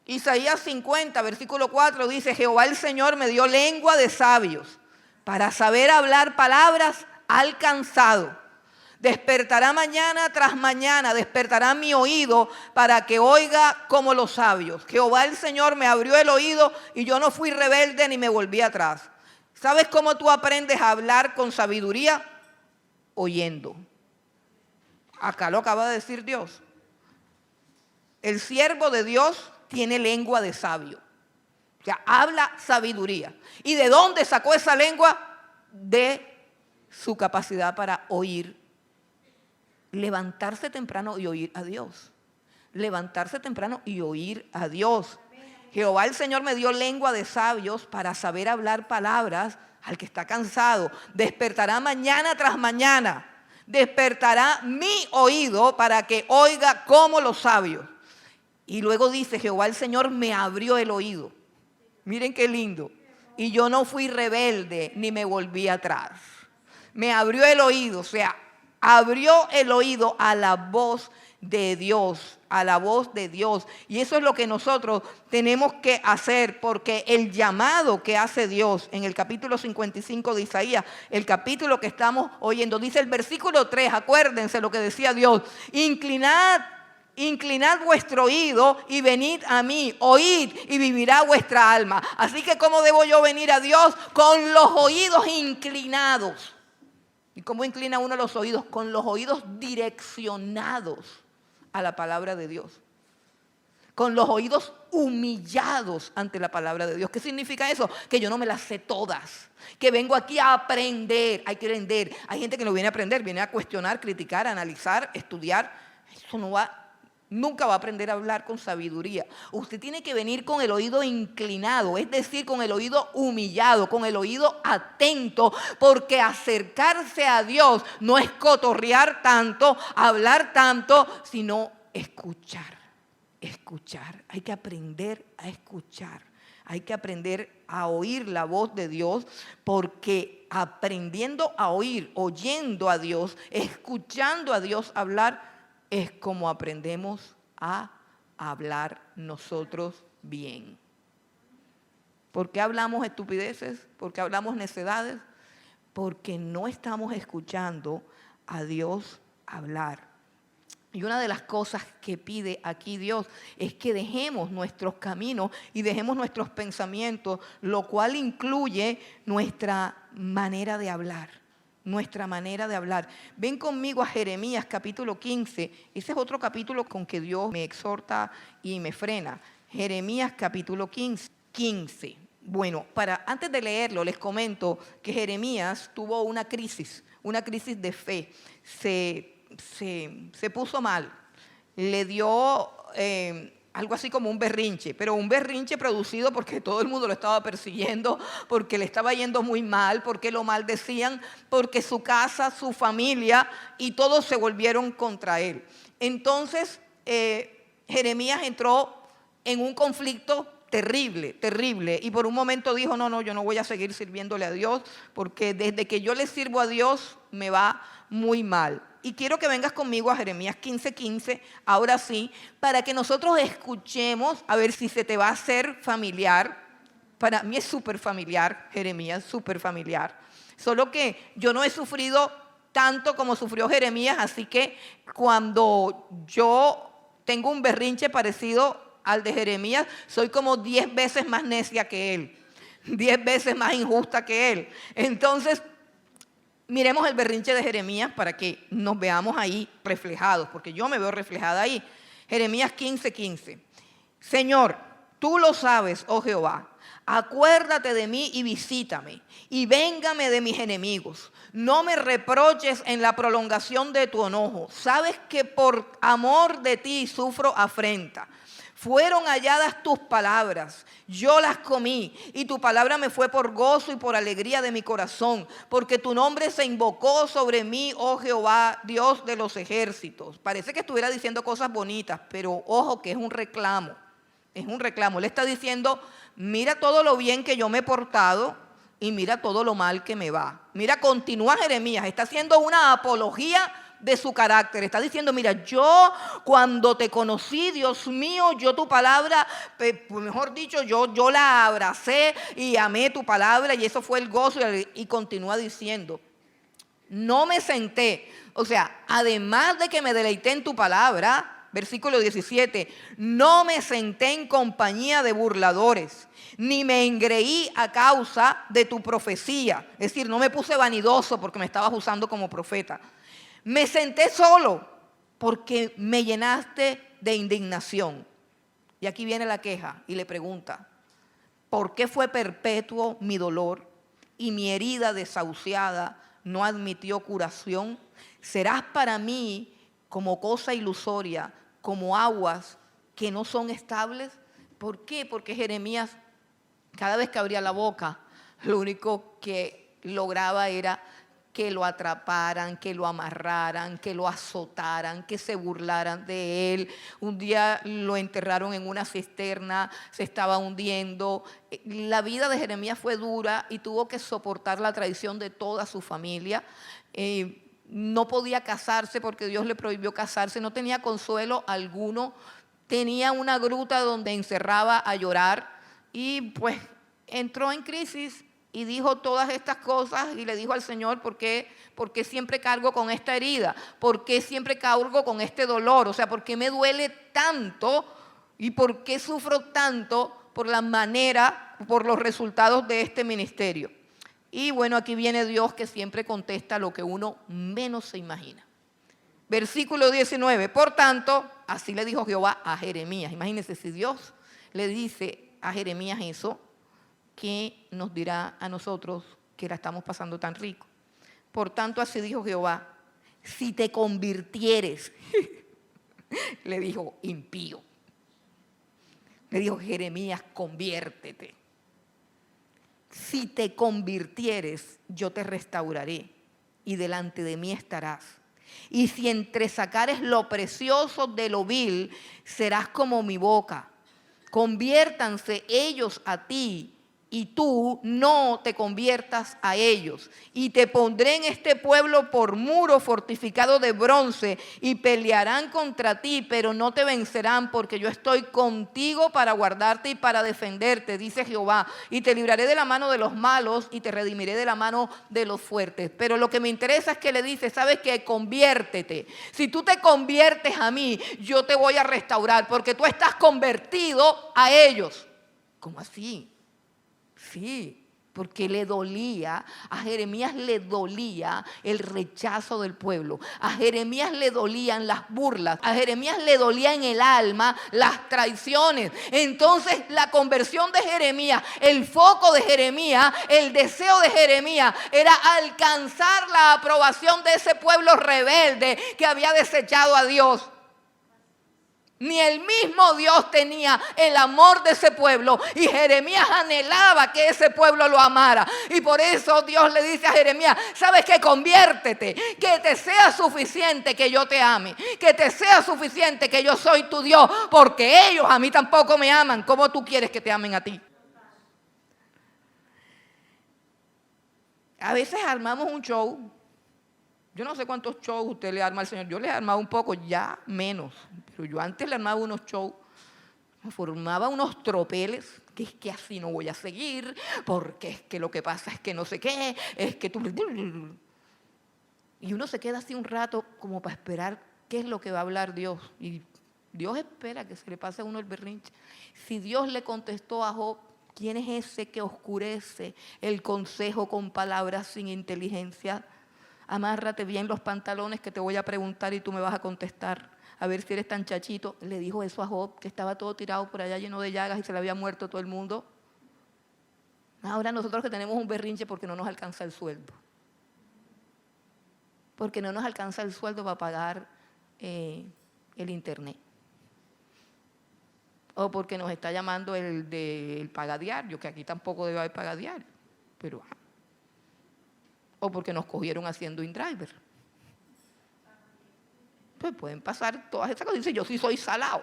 Isaías 50, versículo 4 dice, Jehová el Señor me dio lengua de sabios para saber hablar palabras al cansado. Despertará mañana tras mañana, despertará mi oído para que oiga como los sabios. Jehová el Señor me abrió el oído y yo no fui rebelde ni me volví atrás. ¿Sabes cómo tú aprendes a hablar con sabiduría? Oyendo. Acá lo acaba de decir Dios. El siervo de Dios tiene lengua de sabio. O sea, habla sabiduría. ¿Y de dónde sacó esa lengua? De su capacidad para oír. Levantarse temprano y oír a Dios. Levantarse temprano y oír a Dios. Jehová el Señor me dio lengua de sabios para saber hablar palabras al que está cansado. Despertará mañana tras mañana. Despertará mi oído para que oiga como los sabios. Y luego dice, Jehová el Señor me abrió el oído. Miren qué lindo. Y yo no fui rebelde ni me volví atrás. Me abrió el oído, o sea, abrió el oído a la voz de Dios, a la voz de Dios. Y eso es lo que nosotros tenemos que hacer, porque el llamado que hace Dios en el capítulo 55 de Isaías, el capítulo que estamos oyendo, dice el versículo 3, acuérdense lo que decía Dios, inclinad vuestro oído y venid a mí, oíd y vivirá vuestra alma. Así que ¿cómo debo yo venir a Dios? Con los oídos inclinados. ¿Y cómo inclina uno los oídos? Con los oídos direccionados a la palabra de Dios. Con los oídos humillados ante la palabra de Dios. ¿Qué significa eso? Que yo no me las sé todas. Que vengo aquí a aprender. Hay que aprender. Hay gente que no viene a aprender, viene a cuestionar, criticar, analizar, estudiar. Eso no va Nunca va a aprender a hablar con sabiduría. Usted tiene que venir con el oído inclinado, es decir, con el oído humillado, con el oído atento, porque acercarse a Dios no es cotorrear tanto, hablar tanto, sino escuchar. Escuchar. Hay que aprender a escuchar. Hay que aprender a oír la voz de Dios, porque aprendiendo a oír, oyendo a Dios, escuchando a Dios hablar, es como aprendemos a hablar nosotros bien. ¿Por qué hablamos estupideces? ¿Por qué hablamos necedades? Porque no estamos escuchando a Dios hablar. Y una de las cosas que pide aquí Dios es que dejemos nuestros caminos y dejemos nuestros pensamientos, lo cual incluye nuestra manera de hablar. Nuestra manera de hablar. Ven conmigo a Jeremías capítulo 15. Ese es otro capítulo con que Dios me exhorta y me frena. Jeremías capítulo 15. Bueno, antes de leerlo les comento que Jeremías tuvo una crisis de fe. Se puso mal. Le dio algo así como un berrinche, pero un berrinche producido porque todo el mundo lo estaba persiguiendo, porque le estaba yendo muy mal, porque lo maldecían, porque su casa, su familia y todos se volvieron contra él. Entonces Jeremías entró en un conflicto terrible, terrible, y por un momento dijo, no, yo no voy a seguir sirviéndole a Dios, porque desde que yo le sirvo a Dios me va muy mal. Y quiero que vengas conmigo a Jeremías 15:15, ahora sí, para que nosotros escuchemos, a ver si se te va a hacer familiar. Para mí es súper familiar, Jeremías, súper familiar. Solo que yo no he sufrido tanto como sufrió Jeremías, así que cuando yo tengo un berrinche parecido al de Jeremías, soy como 10 veces más necia que él, 10 veces más injusta que él. Entonces, miremos el berrinche de Jeremías para que nos veamos ahí reflejados, porque yo me veo reflejada ahí. Jeremías 15:15. Señor, tú lo sabes, oh Jehová, acuérdate de mí y visítame, y véngame de mis enemigos. No me reproches en la prolongación de tu enojo. Sabes que por amor de ti sufro afrenta. Fueron halladas tus palabras, yo las comí, y tu palabra me fue por gozo y por alegría de mi corazón, porque tu nombre se invocó sobre mí, oh Jehová, Dios de los ejércitos. Parece que estuviera diciendo cosas bonitas, pero ojo que es un reclamo, es un reclamo. Le está diciendo, mira todo lo bien que yo me he portado y mira todo lo mal que me va. Mira, continúa Jeremías, está haciendo una apología de su carácter. Está diciendo, mira, yo cuando te conocí, Dios mío, yo tu palabra, mejor dicho, yo la abracé y amé tu palabra, y eso fue el gozo. Y continúa diciendo, no me senté, o sea, además de que me deleité en tu palabra, versículo 17, no me senté en compañía de burladores, ni me engreí a causa de tu profecía. Es decir, no me puse vanidoso porque me estabas usando como profeta. Me senté solo porque me llenaste de indignación. Y aquí viene la queja y le pregunta, ¿por qué fue perpetuo mi dolor y mi herida desahuciada no admitió curación? ¿Serás para mí como cosa ilusoria, como aguas que no son estables? ¿Por qué? Porque Jeremías, cada vez que abría la boca, lo único que lograba era que lo atraparan, que lo amarraran, que lo azotaran, que se burlaran de él. Un día lo enterraron en una cisterna, se estaba hundiendo. La vida de Jeremías fue dura y tuvo que soportar la traición de toda su familia. No podía casarse porque Dios le prohibió casarse, no tenía consuelo alguno. Tenía una gruta donde encerraba a llorar y pues entró en crisis. Y dijo todas estas cosas y le dijo al Señor, ¿por qué siempre cargo con esta herida? ¿Por qué siempre cargo con este dolor? O sea, ¿por qué me duele tanto? ¿Y por qué sufro tanto por la manera, por los resultados de este ministerio? Y bueno, aquí viene Dios que siempre contesta lo que uno menos se imagina. Versículo 19, por tanto, así le dijo Jehová a Jeremías. Imagínense, si Dios le dice a Jeremías eso, ¿qué nos dirá a nosotros que la estamos pasando tan rico? Por tanto, así dijo Jehová, si te convirtieres, le dijo impío. Le dijo, Jeremías, conviértete. Si te convirtieres, yo te restauraré y delante de mí estarás. Y si entresacares lo precioso de lo vil, serás como mi boca. Conviértanse ellos a ti y tú no te conviertas a ellos. Y te pondré en este pueblo por muro fortificado de bronce y pelearán contra ti, pero no te vencerán porque yo estoy contigo para guardarte y para defenderte, dice Jehová. Y te libraré de la mano de los malos y te redimiré de la mano de los fuertes. Pero lo que me interesa es que le dice, ¿sabes qué? Conviértete. Si tú te conviertes a mí, yo te voy a restaurar porque tú estás convertido a ellos. ¿Cómo así? Sí, porque le dolía, a Jeremías le dolía el rechazo del pueblo, a Jeremías le dolían las burlas, a Jeremías le dolía en el alma las traiciones. Entonces la conversión de Jeremías, el foco de Jeremías, el deseo de Jeremías era alcanzar la aprobación de ese pueblo rebelde que había desechado a Dios. Ni el mismo Dios tenía el amor de ese pueblo y Jeremías anhelaba que ese pueblo lo amara. Y por eso Dios le dice a Jeremías, ¿sabes qué? Conviértete, que te sea suficiente que yo te ame, que te sea suficiente que yo soy tu Dios, porque ellos a mí tampoco me aman. ¿Cómo tú quieres que te amen a ti? A veces armamos un show. Yo no sé cuántos shows usted le arma al Señor. Yo le he armado un poco, ya menos. Pero yo antes le armaba unos shows, me formaba unos tropeles, que es que así no voy a seguir, porque es que lo que pasa es que no sé qué, es que tú... Y uno se queda así un rato como para esperar qué es lo que va a hablar Dios. Y Dios espera que se le pase a uno el berrinche. Si Dios le contestó a Job, ¿quién es ese que oscurece el consejo con palabras sin inteligencia? Amárrate bien los pantalones que te voy a preguntar y tú me vas a contestar. A ver si eres tan chachito. Le dijo eso a Job, que estaba todo tirado por allá lleno de llagas y se le había muerto todo el mundo. Ahora nosotros que tenemos un berrinche porque no nos alcanza el sueldo. Porque no nos alcanza el sueldo para pagar el internet. O porque nos está llamando el del pagadiario, que aquí tampoco debe haber pagadiario. Pero... o porque nos cogieron haciendo InDriver. Pues pueden pasar todas esas cosas. Dice, yo sí soy salado.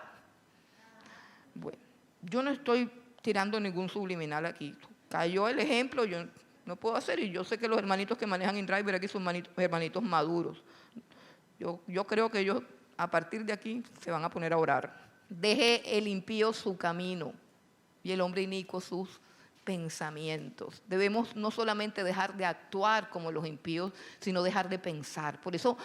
Bueno, yo no estoy tirando ningún subliminal aquí. Cayó el ejemplo, yo no puedo hacer, y yo sé que los hermanitos que manejan InDriver aquí son hermanitos maduros. Yo creo que ellos, a partir de aquí, se van a poner a orar. Deje el impío su camino y el hombre inicuo sus pensamientos. Debemos no solamente dejar de actuar como los impíos, sino dejar de pensar. Por eso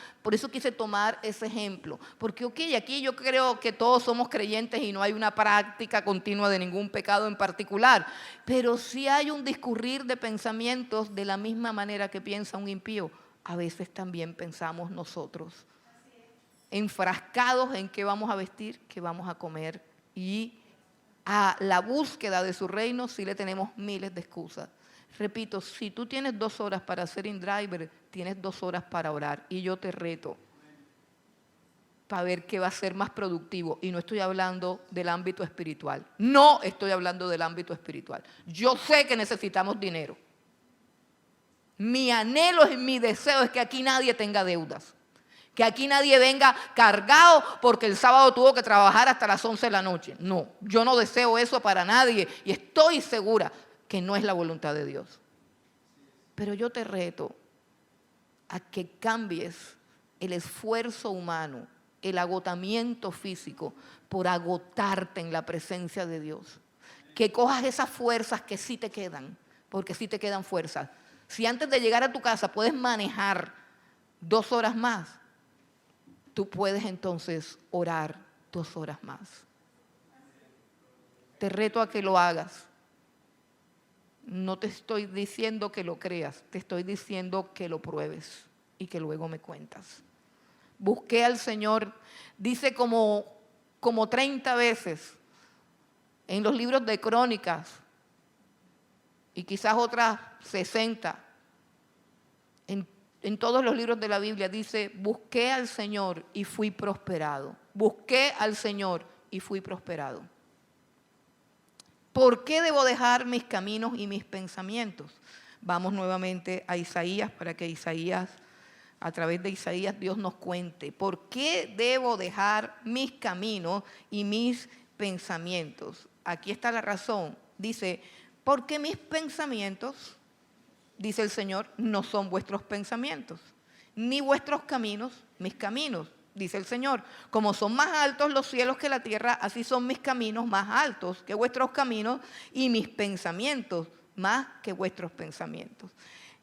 quise tomar ese ejemplo. Porque aquí yo creo que todos somos creyentes y no hay una práctica continua de ningún pecado en particular. Pero sí hay un discurrir de pensamientos de la misma manera que piensa un impío. A veces también pensamos nosotros. Enfrascados en qué vamos a vestir, qué vamos a comer y a la búsqueda de su reino sí le tenemos miles de excusas. Repito, si tú tienes 2 horas para hacer InDriver, tienes 2 horas para orar. Y yo te reto para ver qué va a ser más productivo. Y no estoy hablando del ámbito espiritual. No estoy hablando del ámbito espiritual. Yo sé que necesitamos dinero. Mi anhelo y mi deseo es que aquí nadie tenga deudas. Que aquí nadie venga cargado porque el sábado tuvo que trabajar hasta las 11 de la noche. No, yo no deseo eso para nadie y estoy segura que no es la voluntad de Dios. Pero yo te reto a que cambies el esfuerzo humano, el agotamiento físico por agotarte en la presencia de Dios. Que cojas esas fuerzas que sí te quedan, porque sí te quedan fuerzas. Si antes de llegar a tu casa puedes manejar 2 horas más, tú puedes entonces orar 2 horas más. Te reto a que lo hagas. No te estoy diciendo que lo creas, te estoy diciendo que lo pruebes y que luego me cuentas. Busqué al Señor, dice como 30 veces en los libros de Crónicas y quizás otras 60. En todos los libros de la Biblia dice, busqué al Señor y fui prosperado. Busqué al Señor y fui prosperado. ¿Por qué debo dejar mis caminos y mis pensamientos? Vamos nuevamente a Isaías para que a través de Isaías Dios nos cuente. ¿Por qué debo dejar mis caminos y mis pensamientos? Aquí está la razón. Dice, porque mis pensamientos, dice el Señor, no son vuestros pensamientos, ni vuestros caminos, mis caminos. Dice el Señor, como son más altos los cielos que la tierra, así son mis caminos más altos que vuestros caminos y mis pensamientos más que vuestros pensamientos.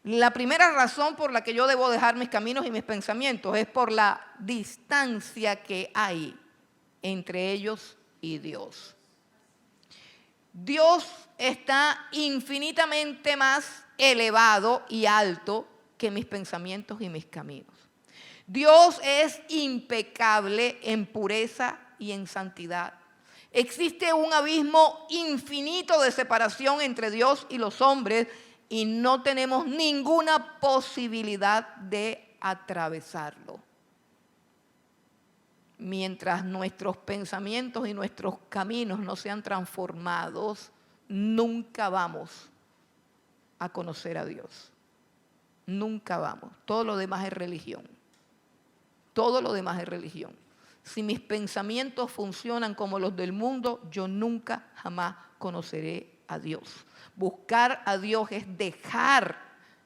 La primera razón por la que yo debo dejar mis caminos y mis pensamientos es por la distancia que hay entre ellos y Dios. Dios está infinitamente más elevado y alto que mis pensamientos y mis caminos. Dios es impecable en pureza y en santidad. Existe un abismo infinito de separación entre Dios y los hombres y no tenemos ninguna posibilidad de atravesarlo. Mientras nuestros pensamientos y nuestros caminos no sean transformados, nunca vamos a conocer a Dios. Nunca vamos. Todo lo demás es religión. Todo lo demás es religión. Si mis pensamientos funcionan como los del mundo, yo nunca jamás conoceré a Dios. Buscar a Dios es dejar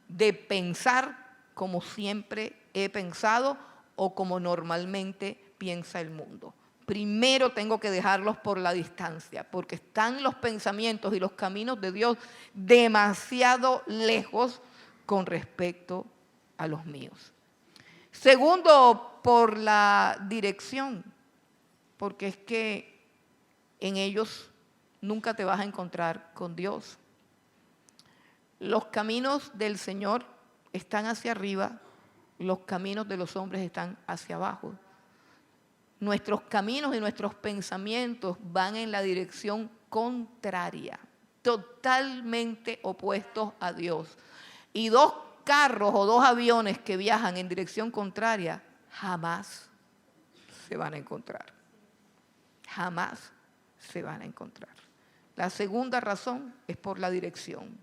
de pensar como siempre he pensado o como normalmente piensa el mundo. Primero tengo que dejarlos por la distancia, porque están los pensamientos y los caminos de Dios demasiado lejos con respecto a los míos. Segundo, por la dirección, porque es que en ellos nunca te vas a encontrar con Dios. Los caminos del Señor están hacia arriba, los caminos de los hombres están hacia abajo. Nuestros caminos y nuestros pensamientos van en la dirección contraria, totalmente opuestos a Dios. Y dos carros o dos aviones que viajan en dirección contraria jamás se van a encontrar. Jamás se van a encontrar. La segunda razón es por la dirección.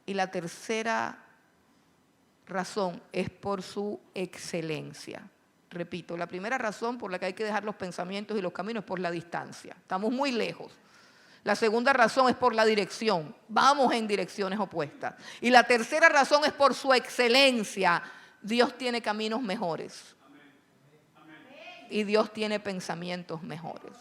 Y la tercera razón es por su excelencia. Repito, la primera razón por la que hay que dejar los pensamientos y los caminos es por la distancia. Estamos muy lejos. La segunda razón es por la dirección. Vamos en direcciones opuestas. Y la tercera razón es por su excelencia. Dios tiene caminos mejores. Y Dios tiene pensamientos mejores.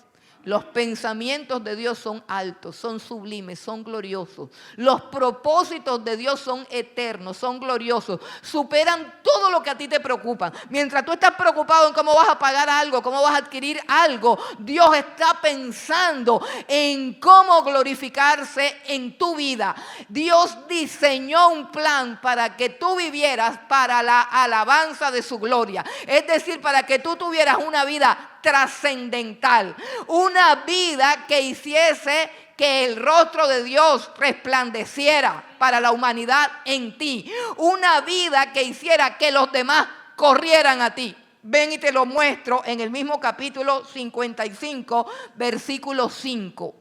Los pensamientos de Dios son altos, son sublimes, son gloriosos. Los propósitos de Dios son eternos, son gloriosos. Superan todo lo que a ti te preocupa. Mientras tú estás preocupado en cómo vas a pagar algo, cómo vas a adquirir algo, Dios está pensando en cómo glorificarse en tu vida. Dios diseñó un plan para que tú vivieras para la alabanza de su gloria. Es decir, para que tú tuvieras una vida trascendental, una vida que hiciese que el rostro de Dios resplandeciera para la humanidad en ti, una vida que hiciera que los demás corrieran a ti. Ven y te lo muestro en el mismo capítulo 55, versículo 5.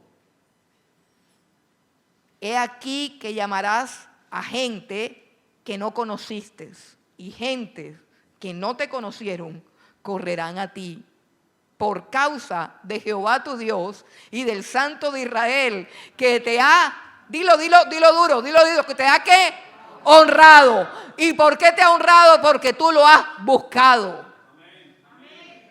He aquí que llamarás a gente que no conociste, y gente que no te conocieron correrán a ti por causa de Jehová tu Dios y del Santo de Israel, que te ha, dilo duro, que te ha ¿qué? Honrado. ¿Y por qué te ha honrado? Porque tú lo has buscado.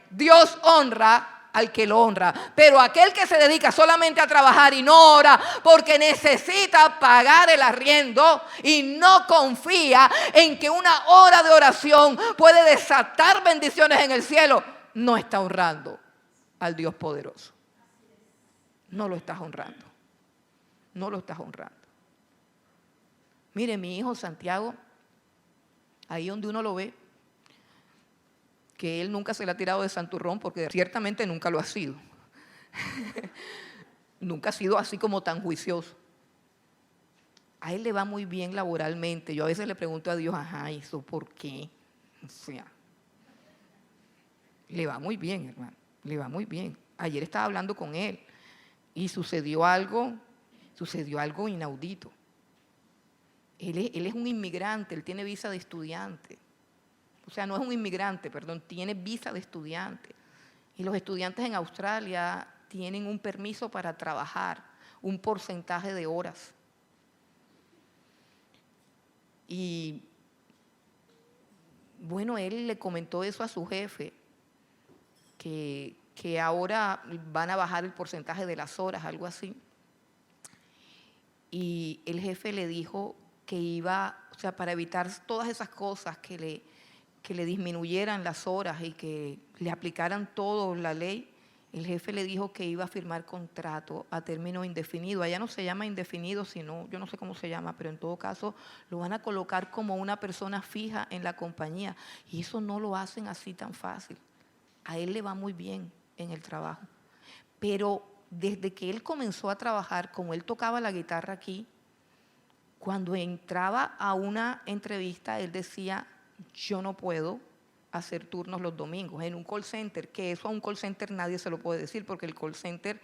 Dios honra al que lo honra, pero aquel que se dedica solamente a trabajar y no ora porque necesita pagar el arriendo y no confía en que una hora de oración puede desatar bendiciones en el cielo, no está honrando al Dios poderoso. No lo estás honrando. No lo estás honrando. Mire, mi hijo Santiago, ahí donde uno lo ve, que él nunca se le ha tirado de santurrón, porque ciertamente nunca lo ha sido. Nunca ha sido así como tan juicioso. A él le va muy bien laboralmente. Yo a veces le pregunto a Dios, ajá, ¿eso por qué? O sea, le va muy bien, hermano. le va muy bien. Ayer estaba hablando con él y sucedió algo inaudito. Él es un inmigrante, él tiene visa de estudiante. O sea, no es un inmigrante, perdón, tiene visa de estudiante. Y los estudiantes en Australia tienen un permiso para trabajar, un porcentaje de horas. Y bueno, él le comentó eso a su jefe, que ahora van a bajar el porcentaje de las horas, algo así. Y el jefe le dijo que iba, o sea, para evitar todas esas cosas, que le disminuyeran las horas y que le aplicaran todo la ley, el jefe le dijo que iba a firmar contrato a término indefinido. Allá no se llama indefinido, sino, yo no sé cómo se llama, pero en todo caso lo van a colocar como una persona fija en la compañía. Y eso no lo hacen así tan fácil. A él le va muy bien en el trabajo. Pero desde que él comenzó a trabajar, como él tocaba la guitarra aquí, cuando entraba a una entrevista, él decía, yo no puedo hacer turnos los domingos en un call center, que eso a un call center nadie se lo puede decir, porque el call center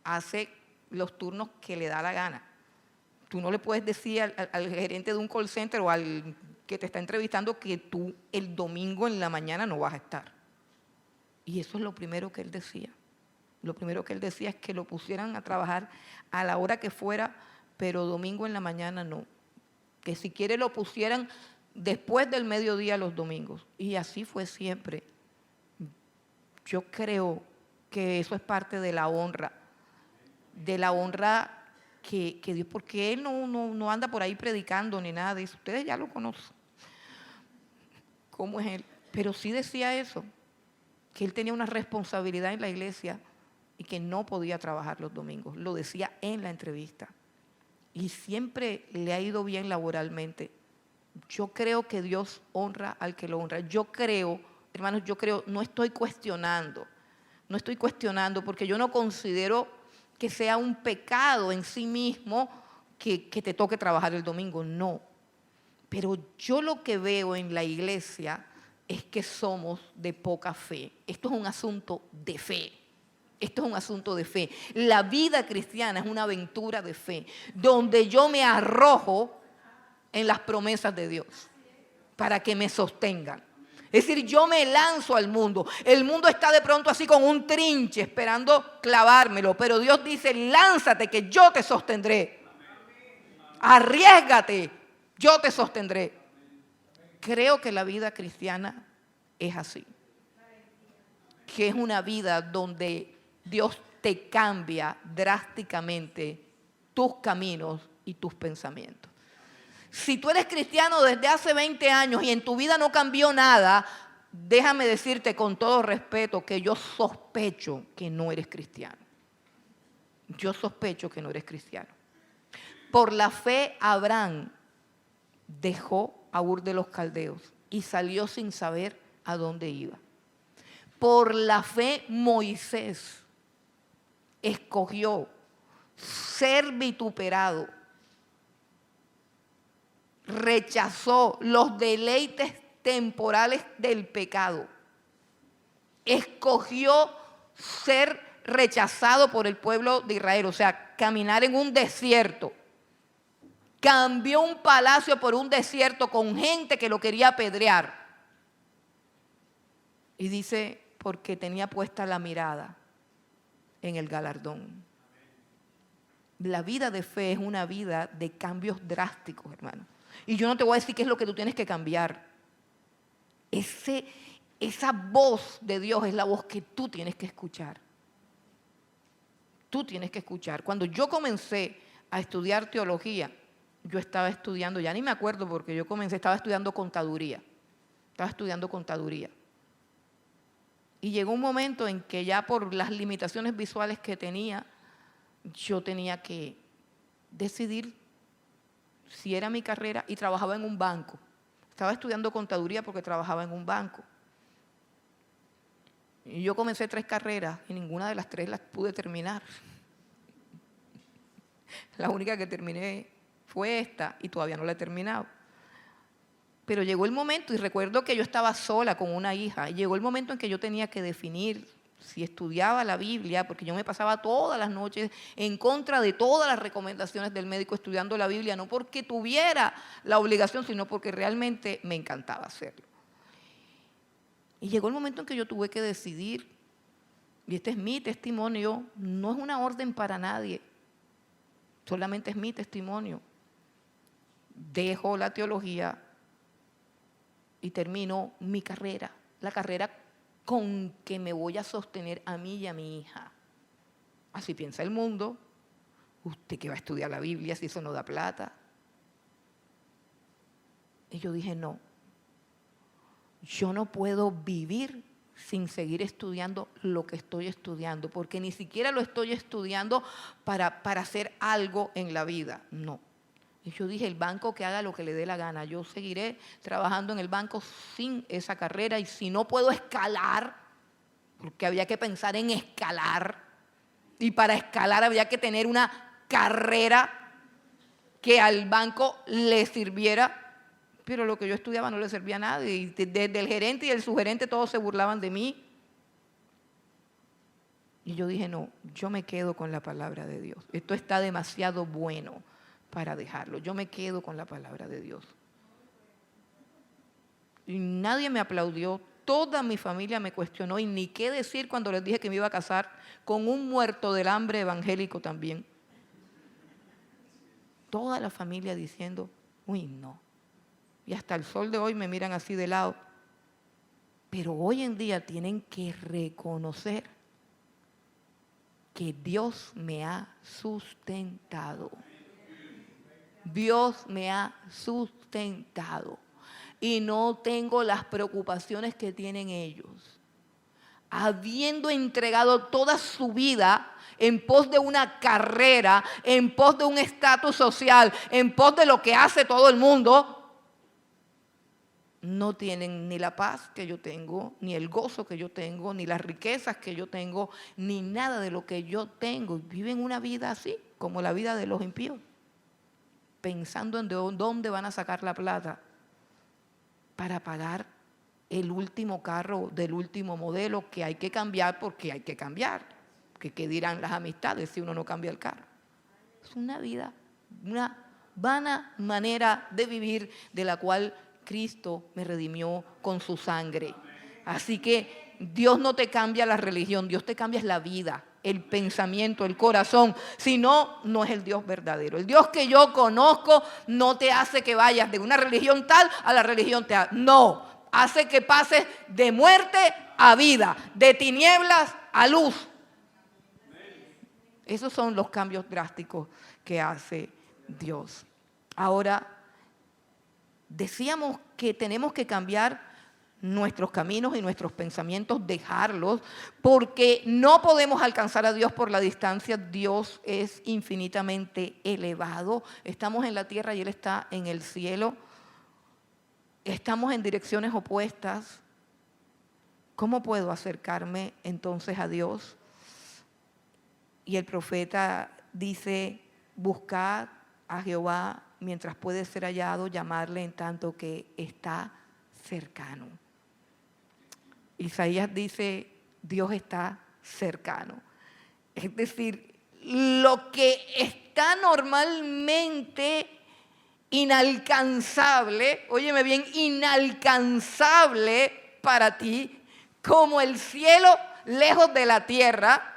hace los turnos que le da la gana. Tú no le puedes decir al gerente de un call center o al que te está entrevistando que tú el domingo en la mañana no vas a estar. Y eso es lo primero que él decía. Lo primero que él decía es que lo pusieran a trabajar a la hora que fuera, pero domingo en la mañana no. Que si quiere lo pusieran después del mediodía los domingos. Y así fue siempre. Yo creo que eso es parte de la honra que Dios, porque Él no anda por ahí predicando ni nada de eso. Ustedes ya lo conocen. ¿Cómo es Él? Pero sí decía eso, que Él tenía una responsabilidad en la iglesia y que no podía trabajar los domingos. Lo decía en la entrevista. Y siempre le ha ido bien laboralmente. Yo creo que Dios honra al que lo honra. Yo creo, hermanos, no estoy cuestionando, porque yo no considero que sea un pecado en sí mismo que te toque trabajar el domingo, no. Pero yo lo que veo en la iglesia es que somos de poca fe. Esto es un asunto de fe. Esto es un asunto de fe. La vida cristiana es una aventura de fe, donde yo me arrojo en las promesas de Dios para que me sostengan. Es decir, yo me lanzo al mundo. El mundo está de pronto así con un trinche esperando clavármelo, pero Dios dice, lánzate que yo te sostendré. Arriésgate, yo te sostendré. Creo que la vida cristiana es así. Que es una vida donde Dios te cambia drásticamente tus caminos y tus pensamientos. Si tú eres cristiano desde hace 20 años y en tu vida no cambió nada, déjame decirte con todo respeto que yo sospecho que no eres cristiano. Yo sospecho que no eres cristiano. Por la fe, Abraham dejó a Ur de los Caldeos y salió sin saber a dónde iba. Por la fe, Moisés escogió ser vituperado, rechazó los deleites temporales del pecado, escogió ser rechazado por el pueblo de Israel, o sea, caminar en un desierto. Cambió un palacio por un desierto con gente que lo quería apedrear. Y dice, porque tenía puesta la mirada en el galardón. La vida de fe es una vida de cambios drásticos, hermano. Y yo no te voy a decir qué es lo que tú tienes que cambiar. Esa voz de Dios es la voz que tú tienes que escuchar. Tú tienes que escuchar. Cuando yo comencé a estudiar teología, yo estaba estudiando, ya ni me acuerdo porque yo estaba estudiando contaduría. Y llegó un momento en que ya por las limitaciones visuales que tenía, yo tenía que decidir si era mi carrera y trabajaba en un banco. Estaba estudiando contaduría porque trabajaba en un banco. Y yo comencé 3 carreras y ninguna de las 3 las pude terminar. La única que terminé fue esta y todavía no la he terminado. Pero llegó el momento, y recuerdo que yo estaba sola con una hija, y llegó el momento en que yo tenía que definir Si estudiaba la Biblia, porque yo me pasaba todas las noches en contra de todas las recomendaciones del médico estudiando la Biblia, no porque tuviera la obligación, sino porque realmente me encantaba hacerlo. Y llegó el momento en que yo tuve que decidir, y este es mi testimonio, no es una orden para nadie, solamente es mi testimonio. Dejo la teología y termino mi carrera, la carrera con que me voy a sostener a mí y a mi hija. Así piensa el mundo. ¿Usted que va a estudiar la Biblia si eso no da plata? Y yo dije, no, yo no puedo vivir sin seguir estudiando lo que estoy estudiando, porque ni siquiera lo estoy estudiando para hacer algo en la vida, no. Y yo dije, el banco que haga lo que le dé la gana, yo seguiré trabajando en el banco sin esa carrera, y si no puedo escalar, porque había que pensar en escalar, y para escalar había que tener una carrera que al banco le sirviera, pero lo que yo estudiaba no le servía a nadie, y desde el gerente y el subgerente todos se burlaban de mí. Y yo dije, no, yo me quedo con la palabra de Dios. Esto está demasiado bueno para dejarlo. Yo me quedo con la palabra de Dios. Y nadie me aplaudió, toda mi familia me cuestionó, y ni qué decir cuando les dije que me iba a casar con un muerto del hambre evangélico también. Toda la familia diciendo, uy, no. Y hasta el sol de hoy me miran así de lado. Pero hoy en día tienen que reconocer que Dios me ha sustentado. Dios me ha sustentado. Y no tengo las preocupaciones que tienen ellos. Habiendo entregado toda su vida en pos de una carrera, en pos de un estatus social, en pos de lo que hace todo el mundo, no tienen ni la paz que yo tengo, ni el gozo que yo tengo, ni las riquezas que yo tengo, ni nada de lo que yo tengo. Viven una vida así, como la vida de los impíos, pensando en dónde van a sacar la plata para pagar el último carro del último modelo que hay que cambiar, porque hay que cambiar. ¿Qué dirán las amistades si uno no cambia el carro? Es una vida, una vana manera de vivir, de la cual Cristo me redimió con su sangre. Así que Dios no te cambia la religión, Dios te cambia la vida, el pensamiento, el corazón. Si no, no es el Dios verdadero. El Dios que yo conozco no te hace que vayas de una religión tal a la religión tal. No, hace que pases de muerte a vida, de tinieblas a luz. Esos son los cambios drásticos que hace Dios. Ahora, decíamos que tenemos que cambiar nuestros caminos y nuestros pensamientos, dejarlos, porque no podemos alcanzar a Dios por la distancia. Dios es infinitamente elevado. Estamos en la tierra y Él está en el cielo. Estamos en direcciones opuestas. ¿Cómo puedo acercarme entonces a Dios? Y el profeta dice, buscad a Jehová mientras puede ser hallado, llamarle en tanto que está cercano. Isaías dice, Dios está cercano. Es decir, lo que está normalmente inalcanzable, óyeme bien, inalcanzable para ti, como el cielo lejos de la tierra,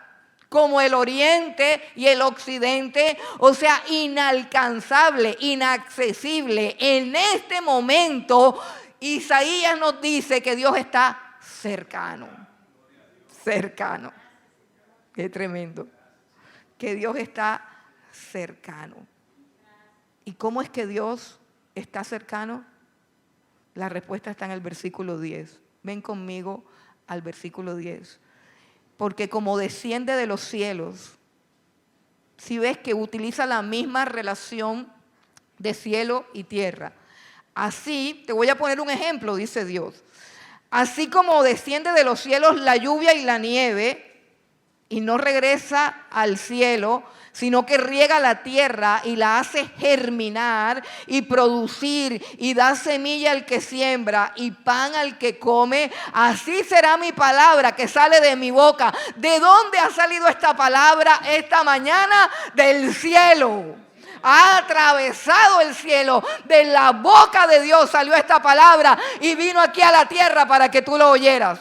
como el oriente y el occidente, o sea, inalcanzable, inaccesible. En este momento, Isaías nos dice que Dios está cercano, cercano. Qué tremendo, que Dios está cercano. ¿Y cómo es que Dios está cercano? La respuesta está en el versículo 10. Ven conmigo al versículo 10. Porque como desciende de los cielos, si ves que utiliza la misma relación de cielo y tierra. Así, te voy a poner un ejemplo, dice Dios. Así como desciende de los cielos la lluvia y la nieve, y no regresa al cielo, sino que riega la tierra y la hace germinar y producir y da semilla al que siembra y pan al que come, así será mi palabra que sale de mi boca. ¿De dónde ha salido esta palabra esta mañana? Del cielo. Ha atravesado el cielo. De la boca de Dios salió esta palabra y vino aquí a la tierra para que tú lo oyeras.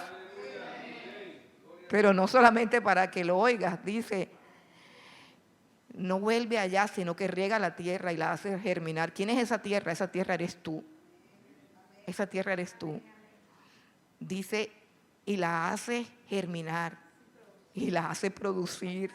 Pero no solamente para que lo oigas, dice, no vuelve allá, sino que riega la tierra y la hace germinar. ¿Quién es esa tierra? Esa tierra eres tú. Esa tierra eres tú. Dice, y la hace germinar y la hace producir.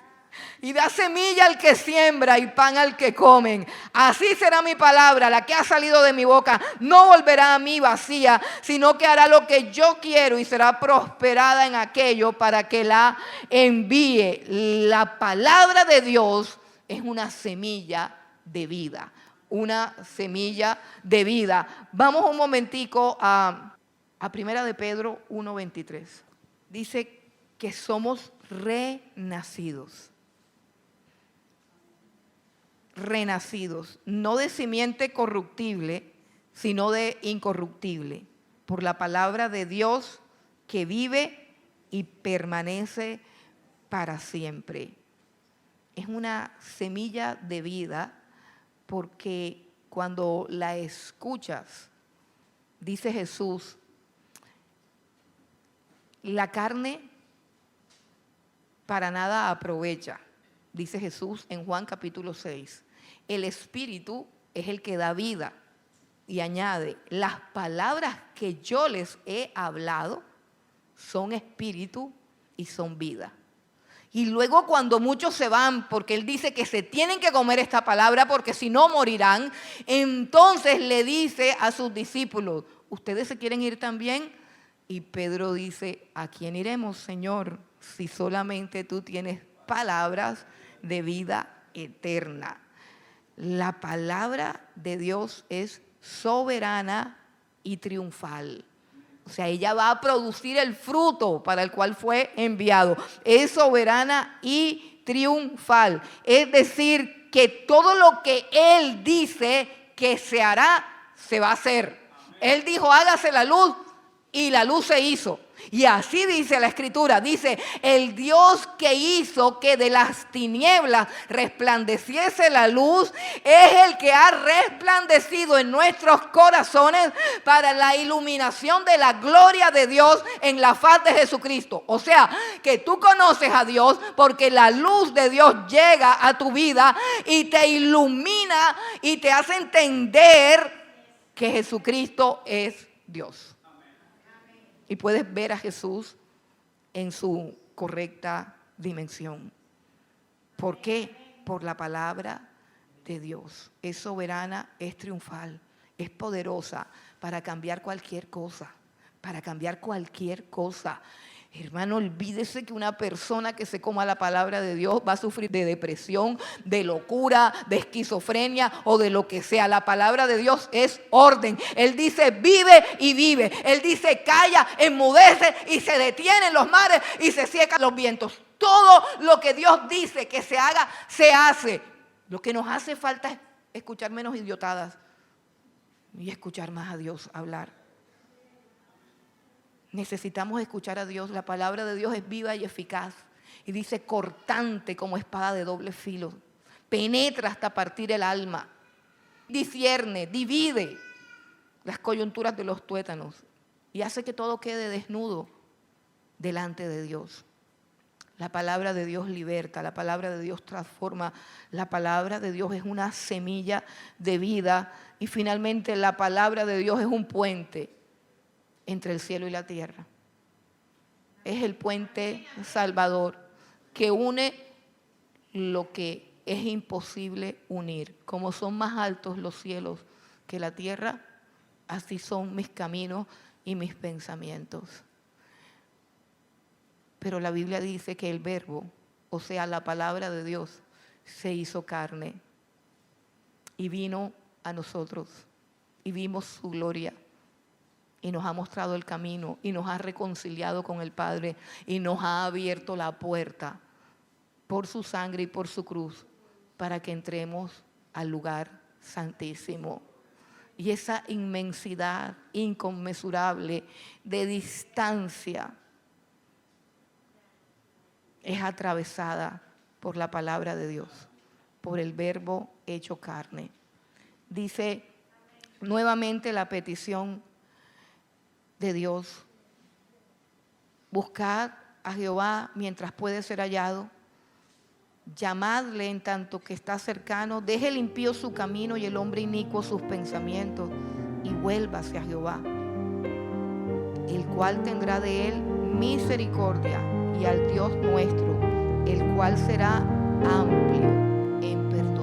Y da semilla al que siembra y pan al que comen. Así será mi palabra, la que ha salido de mi boca. No volverá a mí vacía, sino que hará lo que yo quiero y será prosperada en aquello para que la envíe. La palabra de Dios es una semilla de vida. Una semilla de vida. Vamos un momentico a Primera de Pedro 1:23. Dice que somos renacidos. Renacidos, no de simiente corruptible, sino de incorruptible, por la palabra de Dios que vive y permanece para siempre. Es una semilla de vida porque cuando la escuchas, dice Jesús, la carne para nada aprovecha. Dice Jesús en Juan capítulo 6. El Espíritu es el que da vida. Y añade, las palabras que yo les he hablado son espíritu y son vida. Y luego cuando muchos se van, porque Él dice que se tienen que comer esta palabra porque si no morirán, entonces le dice a sus discípulos, ¿ustedes se quieren ir también? Y Pedro dice, ¿a quién iremos, Señor? Si solamente tú tienes palabras de vida eterna. La palabra de Dios es soberana y triunfal. O sea, ella va a producir el fruto para el cual fue enviado. Es soberana y triunfal. Es decir, que todo lo que Él dice que se hará, se va a hacer. Él dijo, hágase la luz, y la luz se hizo. Y así dice la Escritura, dice, el Dios que hizo que de las tinieblas resplandeciese la luz, es el que ha resplandecido en nuestros corazones para la iluminación de la gloria de Dios en la faz de Jesucristo. O sea, que tú conoces a Dios porque la luz de Dios llega a tu vida y te ilumina y te hace entender que Jesucristo es Dios. Y puedes ver a Jesús en su correcta dimensión. ¿Por qué? Por la palabra de Dios. Es soberana, es triunfal, es poderosa para cambiar cualquier cosa. Para cambiar cualquier cosa. Hermano, olvídese que una persona que se coma la palabra de Dios va a sufrir de depresión, de locura, de esquizofrenia o de lo que sea. La palabra de Dios es orden. Él dice vive y vive. Él dice calla, enmudece y se detienen los mares y se secan los vientos. Todo lo que Dios dice que se haga, se hace. Lo que nos hace falta es escuchar menos idiotadas y escuchar más a Dios hablar. Necesitamos escuchar a Dios. La palabra de Dios es viva y eficaz. Y dice cortante como espada de doble filo. Penetra hasta partir el alma. Discierne, divide las coyunturas de los tuétanos. Y hace que todo quede desnudo delante de Dios. La palabra de Dios liberta, la palabra de Dios transforma. La palabra de Dios es una semilla de vida. Y finalmente la palabra de Dios es un puente entre el cielo y la tierra. Es el puente salvador que une lo que es imposible unir. Como son más altos los cielos que la tierra, así son mis caminos y mis pensamientos. Pero la Biblia dice que el verbo, o sea, la palabra de Dios, se hizo carne y vino a nosotros y vimos su gloria. Y nos ha mostrado el camino y nos ha reconciliado con el Padre y nos ha abierto la puerta por su sangre y por su cruz para que entremos al lugar santísimo. Y esa inmensidad inconmensurable de distancia es atravesada por la palabra de Dios, por el Verbo hecho carne. Dice nuevamente la petición de Dios: buscad a Jehová mientras puede ser hallado, llamadle en tanto que está cercano, deje el impío su camino y el hombre inicuo sus pensamientos, y vuélvase a Jehová, el cual tendrá de él misericordia, y al Dios nuestro, el cual será amplio en perdón.